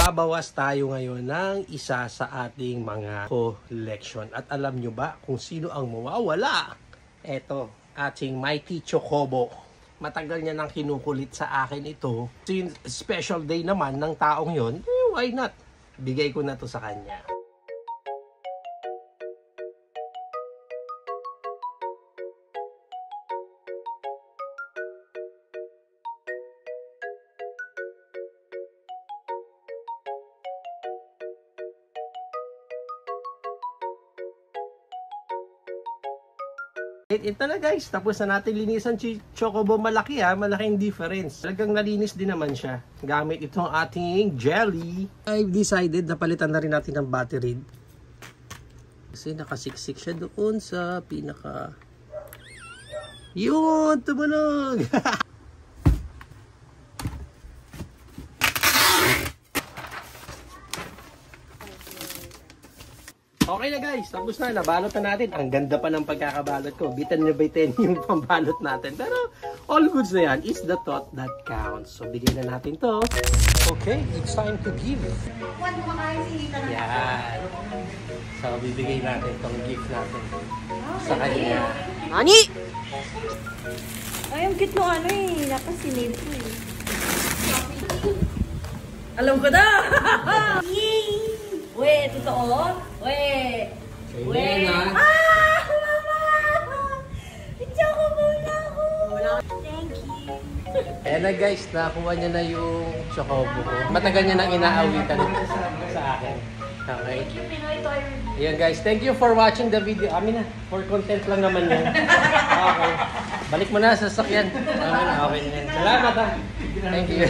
Magbabawas tayo ngayon ng isa sa ating mga collection. At alam nyo ba kung sino ang mawawala? Eto, ating Mighty Chocobo. Matagal niya nang kinukulit sa akin ito. Since special day naman ng taong yon, why not? Bigay ko na to sa kanya. Ito na guys, tapos na natin linisan si Chocobo. Malaki ha, malaking difference. Talagang nalinis din naman siya gamit itong ating jelly. I've decided na palitan na rin natin ng battery. Kasi nakasiksik siya doon sa pinaka... Yun! Tumunog! Okay na guys, tapos na, nabalot na natin. Ang ganda pa ng pagkakabalot ko. Bitan na bitin yung pambalot natin. Pero all goods na yan is the thought that counts. So bigyan na natin to. Okay, it's time to give. Yan. So bibigay natin tong gift natin sa kanya. Nani? Ay, ang cute mo ano eh. Dapat sinave ko eh. Alam ko na! Yay! Wait, totoo? Wait! Wait! Ah! Mama! Chocobo na ako! Thank you! Ayan na guys, nakuha niya na yung Chocobo ko. Matagal niya nang inaawitan sa akin. Okay? Thank you, Pinoy Toy Review. Ayan guys, thank you for watching the video. Amin na, for content lang naman yan. Okay. Balik mo na sa sasakyan. Okay na. Salamat ha. Thank you.